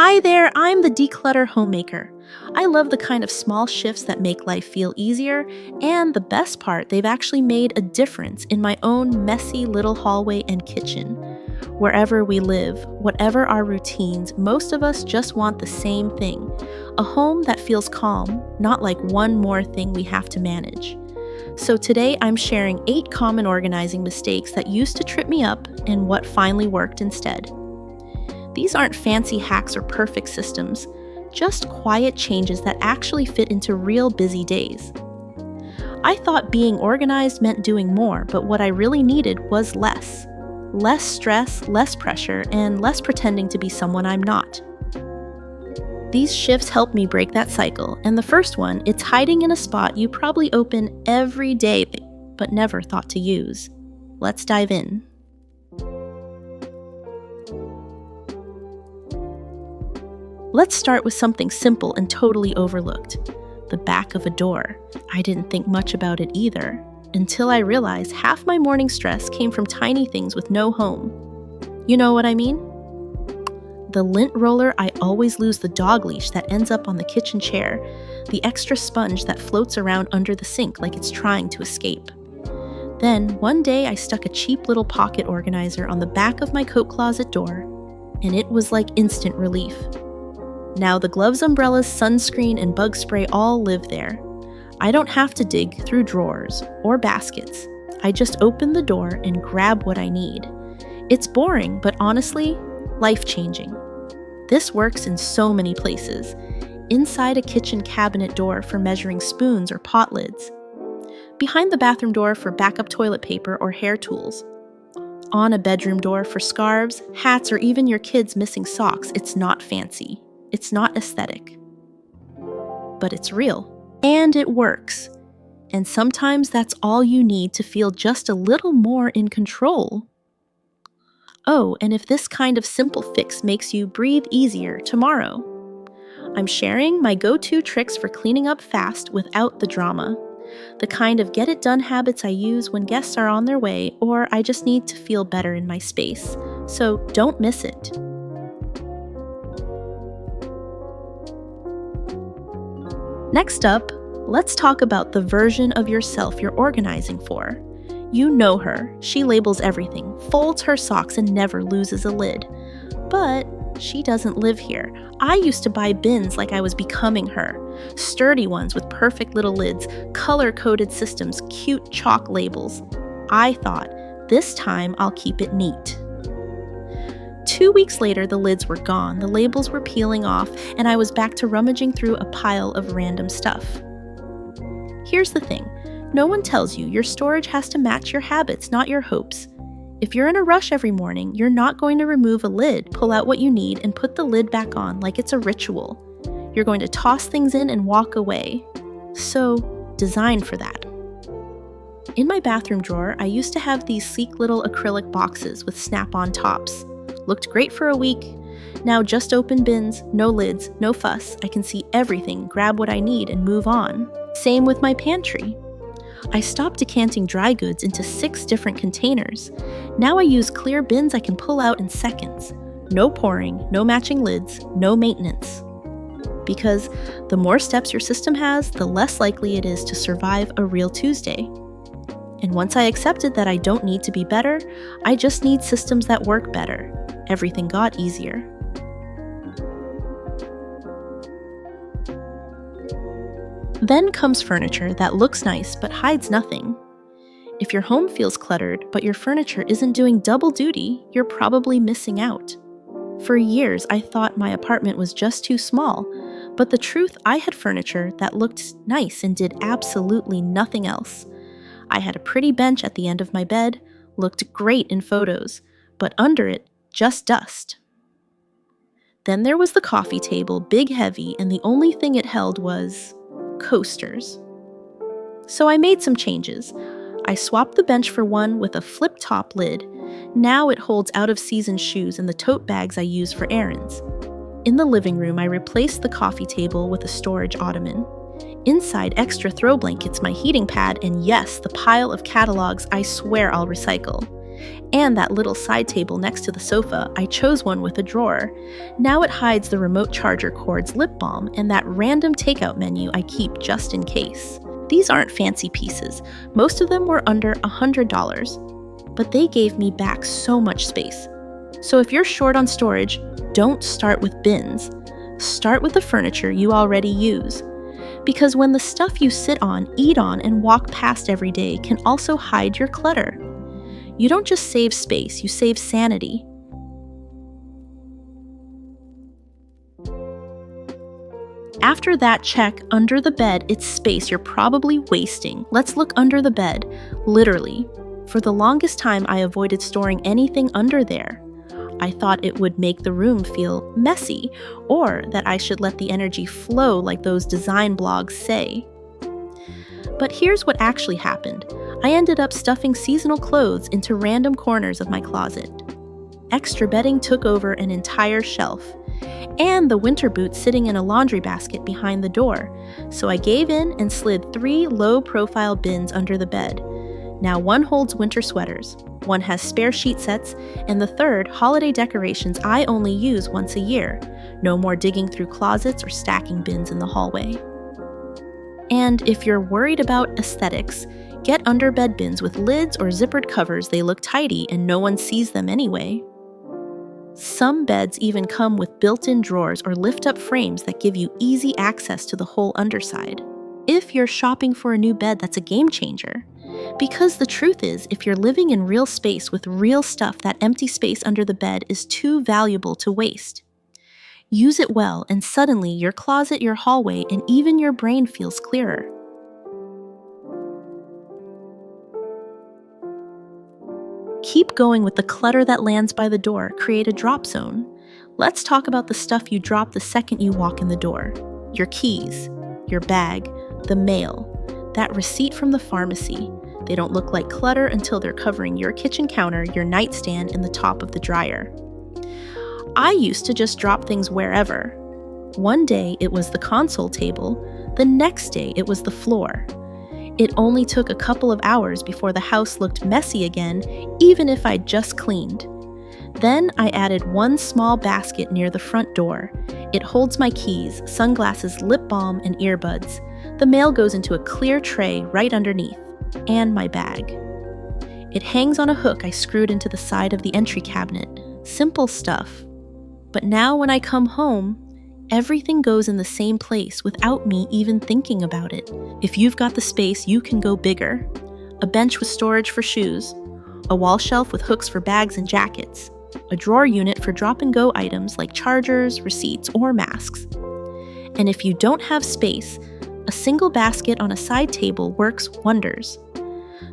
Hi there, I'm the Declutter Homemaker. I love the kind of small shifts that make life feel easier, and the best part, they've actually made a difference in my own messy little hallway and kitchen. Wherever we live, whatever our routines, most of us just want the same thing: a home that feels calm, not like one more thing we have to manage. So today I'm sharing 8 common organizing mistakes that used to trip me up and what finally worked instead. These aren't fancy hacks or perfect systems, just quiet changes that actually fit into real busy days. I thought being organized meant doing more, but what I really needed was less. Less stress, less pressure, and less pretending to be someone I'm not. These shifts helped me break that cycle, and the first one, it's hiding in a spot you probably open every day but never thought to use. Let's dive in. Let's start with something simple and totally overlooked: the back of a door. I didn't think much about it either, until I realized half my morning stress came from tiny things with no home. You know what I mean? The lint roller I always lose, the dog leash that ends up on the kitchen chair, the extra sponge that floats around under the sink like it's trying to escape. Then, one day I stuck a cheap little pocket organizer on the back of my coat closet door, and it was like instant relief. Now the gloves, umbrellas, sunscreen, and bug spray all live there. I don't have to dig through drawers or baskets. I just open the door and grab what I need. It's boring, but honestly, life-changing. This works in so many places. Inside a kitchen cabinet door for measuring spoons or pot lids. Behind the bathroom door for backup toilet paper or hair tools. On a bedroom door for scarves, hats, or even your kids' missing socks. It's not fancy. It's not aesthetic. But it's real. And it works. And sometimes that's all you need to feel just a little more in control. Oh, and if this kind of simple fix makes you breathe easier tomorrow, I'm sharing my go-to tricks for cleaning up fast without the drama. The kind of get-it-done habits I use when guests are on their way or I just need to feel better in my space. So don't miss it. Next up, let's talk about the version of yourself you're organizing for. You know her. She labels everything, folds her socks, and never loses a lid. But she doesn't live here. I used to buy bins like I was becoming her. Sturdy ones with perfect little lids, color-coded systems, cute chalk labels. I thought, this time I'll keep it neat. 2 weeks later, the lids were gone, the labels were peeling off, and I was back to rummaging through a pile of random stuff. Here's the thing. No one tells you your storage has to match your habits, not your hopes. If you're in a rush every morning, you're not going to remove a lid, pull out what you need, and put the lid back on like it's a ritual. You're going to toss things in and walk away. So, design for that. In my bathroom drawer, I used to have these sleek little acrylic boxes with snap-on tops. Looked great for a week. Now just open bins, no lids, no fuss. I can see everything, grab what I need, and move on. Same with my pantry. I stopped decanting dry goods into 6 different containers. Now I use clear bins I can pull out in seconds. No pouring, no matching lids, no maintenance. Because the more steps your system has, the less likely it is to survive a real Tuesday. And once I accepted that I don't need to be better, I just need systems that work better. Everything got easier. Then comes furniture that looks nice but hides nothing. If your home feels cluttered but your furniture isn't doing double duty, you're probably missing out. For years, I thought my apartment was just too small, but the truth, I had furniture that looked nice and did absolutely nothing else. I had a pretty bench at the end of my bed, looked great in photos, but under it, just dust. Then there was the coffee table, big, heavy, and the only thing it held was coasters. So I made some changes. I swapped the bench for one with a flip-top lid. Now it holds out-of-season shoes and the tote bags I use for errands. In the living room, I replaced the coffee table with a storage ottoman. Inside, extra throw blankets, my heating pad, and yes, the pile of catalogs I swear I'll recycle. And that little side table next to the sofa, I chose one with a drawer. Now it hides the remote charger cord's lip balm and that random takeout menu I keep just in case. These aren't fancy pieces. Most of them were under $100, but they gave me back so much space. So if you're short on storage, don't start with bins. Start with the furniture you already use. Because when the stuff you sit on, eat on, and walk past every day can also hide your clutter. You don't just save space, you save sanity. After that check, under the bed, it's space you're probably wasting. Let's look under the bed, literally. For the longest time, I avoided storing anything under there. I thought it would make the room feel messy, or that I should let the energy flow like those design blogs say. But here's what actually happened. I ended up stuffing seasonal clothes into random corners of my closet. Extra bedding took over an entire shelf, and the winter boots sitting in a laundry basket behind the door. So I gave in and slid 3 low-profile bins under the bed. Now one holds winter sweaters, one has spare sheet sets, and the third, holiday decorations I only use once a year. No more digging through closets or stacking bins in the hallway. And if you're worried about aesthetics, get under bed bins with lids or zippered covers. They look tidy and no one sees them anyway. Some beds even come with built-in drawers or lift-up frames that give you easy access to the whole underside. If you're shopping for a new bed, that's a game changer. Because the truth is, if you're living in real space with real stuff, that empty space under the bed is too valuable to waste. Use it well, and suddenly your closet, your hallway, and even your brain feels clearer. Keep going with the clutter that lands by the door. Create a drop zone. Let's talk about the stuff you drop the second you walk in the door. Your keys, your bag, the mail, that receipt from the pharmacy. They don't look like clutter until they're covering your kitchen counter, your nightstand, and the top of the dryer. I used to just drop things wherever. One day it was the console table, the next day it was the floor. It only took a couple of hours before the house looked messy again, even if I'd just cleaned. Then I added one small basket near the front door. It holds my keys, sunglasses, lip balm, and earbuds. The mail goes into a clear tray right underneath, and my bag. It hangs on a hook I screwed into the side of the entry cabinet. Simple stuff. But now when I come home, everything goes in the same place without me even thinking about it. If you've got the space, you can go bigger. A bench with storage for shoes, a wall shelf with hooks for bags and jackets, a drawer unit for drop-and-go items like chargers, receipts, or masks. And if you don't have space, a single basket on a side table works wonders.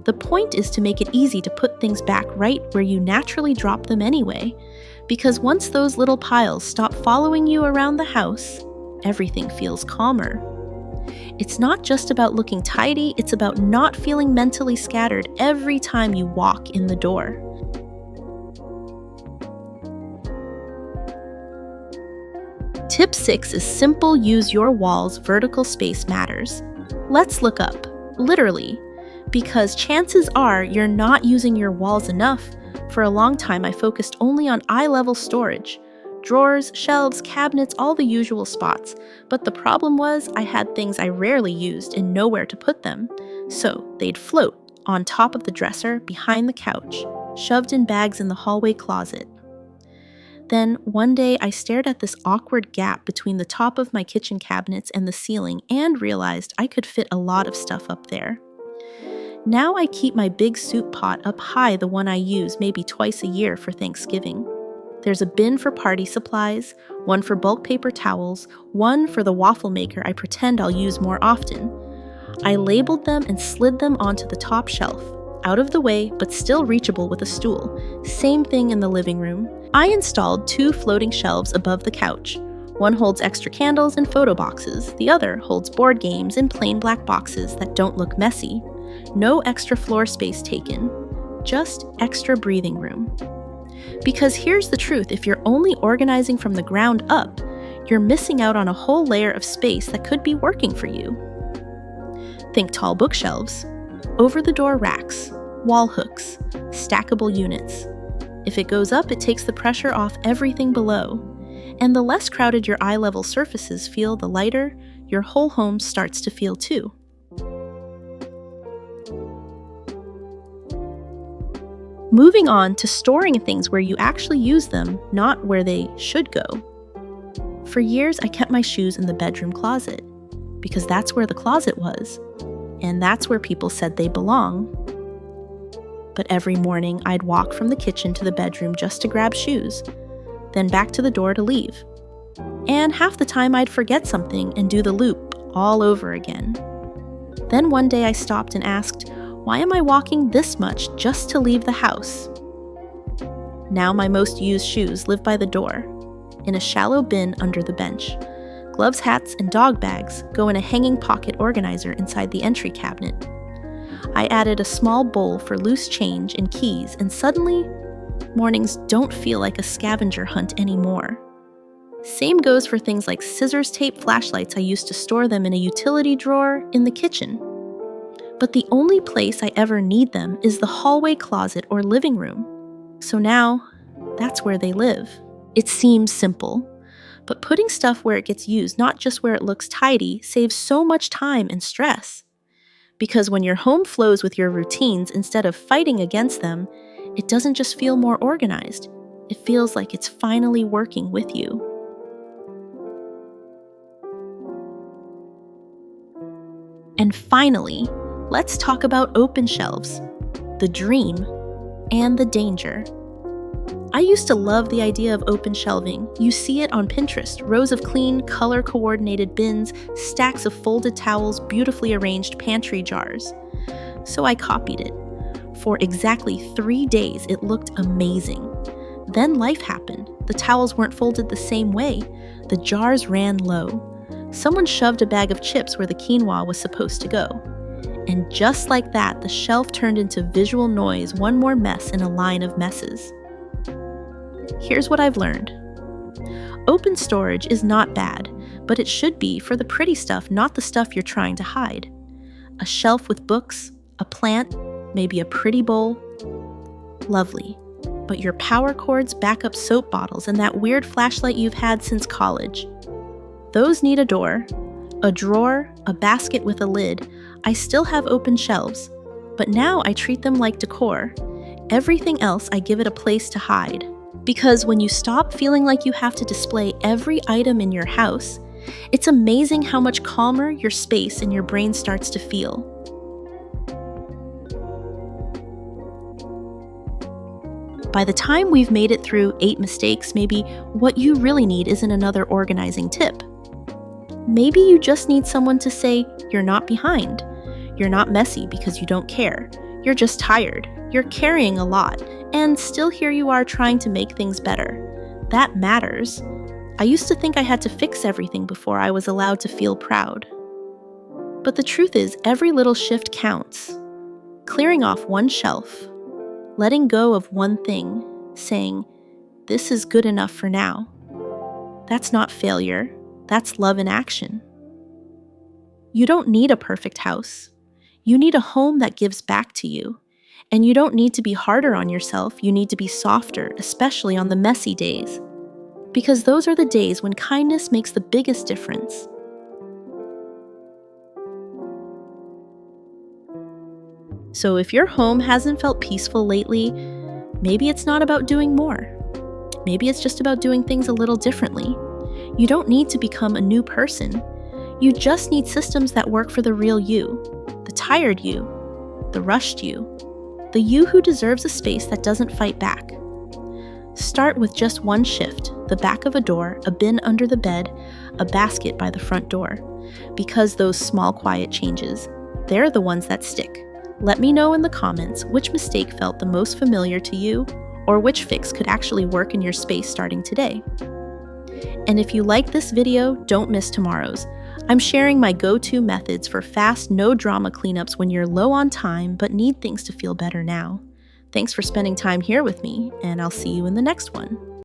The point is to make it easy to put things back right where you naturally drop them anyway, because once those little piles stop following you around the house, everything feels calmer. It's not just about looking tidy, it's about not feeling mentally scattered every time you walk in the door. Tip 6 is simple, use your walls, vertical space matters. Let's look up, literally, because chances are you're not using your walls enough. For a long time, I focused only on eye-level storage. Drawers, shelves, cabinets, all the usual spots. But the problem was I had things I rarely used and nowhere to put them. So they'd float on top of the dresser, behind the couch, shoved in bags in the hallway closet. Then one day I stared at this awkward gap between the top of my kitchen cabinets and the ceiling and realized I could fit a lot of stuff up there. Now I keep my big soup pot up high, the one I use maybe twice a year for Thanksgiving. There's a bin for party supplies, one for bulk paper towels, one for the waffle maker I pretend I'll use more often. I labeled them and slid them onto the top shelf, out of the way but still reachable with a stool. Same thing in the living room. I installed 2 floating shelves above the couch. One holds extra candles and photo boxes, the other holds board games in plain black boxes that don't look messy. No extra floor space taken, just extra breathing room. Because here's the truth, if you're only organizing from the ground up, you're missing out on a whole layer of space that could be working for you. Think tall bookshelves, over-the-door racks, Wall hooks, stackable units. If it goes up, it takes the pressure off everything below. And the less crowded your eye-level surfaces feel, the lighter your whole home starts to feel too. Moving on to storing things where you actually use them, not where they should go. For years, I kept my shoes in the bedroom closet, because that's where the closet was, and that's where people said they belong. But every morning, I'd walk from the kitchen to the bedroom just to grab shoes, then back to the door to leave. And half the time, I'd forget something and do the loop all over again. Then one day I stopped and asked, why am I walking this much just to leave the house? Now my most used shoes live by the door, in a shallow bin under the bench. Gloves, hats, and dog bags go in a hanging pocket organizer inside the entry cabinet. I added a small bowl for loose change and keys, and suddenly, mornings don't feel like a scavenger hunt anymore. Same goes for things like scissors, tape, flashlights. I used to store them in a utility drawer in the kitchen. But the only place I ever need them is the hallway closet or living room. So now, that's where they live. It seems simple, but putting stuff where it gets used, not just where it looks tidy, saves so much time and stress. Because when your home flows with your routines instead of fighting against them, it doesn't just feel more organized. It feels like it's finally working with you. And finally, let's talk about open shelves, the dream and the danger. I used to love the idea of open shelving. You see it on Pinterest, rows of clean, color-coordinated bins, stacks of folded towels, beautifully arranged pantry jars. So I copied it. For exactly 3 days, it looked amazing. Then life happened. The towels weren't folded the same way. The jars ran low. Someone shoved a bag of chips where the quinoa was supposed to go. And just like that, the shelf turned into visual noise, one more mess in a line of messes. Here's what I've learned. Open storage is not bad, but it should be for the pretty stuff, not the stuff you're trying to hide. A shelf with books, a plant, maybe a pretty bowl. Lovely. But your power cords, backup soap bottles, and that weird flashlight you've had since college, those need a door, a drawer, a basket with a lid. I still have open shelves, but now I treat them like decor. Everything else, I give it a place to hide. Because when you stop feeling like you have to display every item in your house, it's amazing how much calmer your space and your brain starts to feel. By the time we've made it through 8 mistakes, maybe what you really need isn't another organizing tip. Maybe you just need someone to say, you're not behind. You're not messy because you don't care. You're just tired. You're carrying a lot. And still here you are trying to make things better. That matters. I used to think I had to fix everything before I was allowed to feel proud. But the truth is, every little shift counts. Clearing off one shelf, letting go of one thing, saying, this is good enough for now. That's not failure. That's love in action. You don't need a perfect house. You need a home that gives back to you. And you don't need to be harder on yourself. You need to be softer, especially on the messy days. Because those are the days when kindness makes the biggest difference. So if your home hasn't felt peaceful lately, maybe it's not about doing more. Maybe it's just about doing things a little differently. You don't need to become a new person. You just need systems that work for the real you, the tired you, the rushed you, the you who deserves a space that doesn't fight back. Start with just one shift, the back of a door, a bin under the bed, a basket by the front door. Because those small, quiet changes, they're the ones that stick. Let me know in the comments which mistake felt the most familiar to you, or which fix could actually work in your space starting today. And if you like this video, don't miss tomorrow's. I'm sharing my go-to methods for fast, no-drama cleanups when you're low on time but need things to feel better now. Thanks for spending time here with me, and I'll see you in the next one.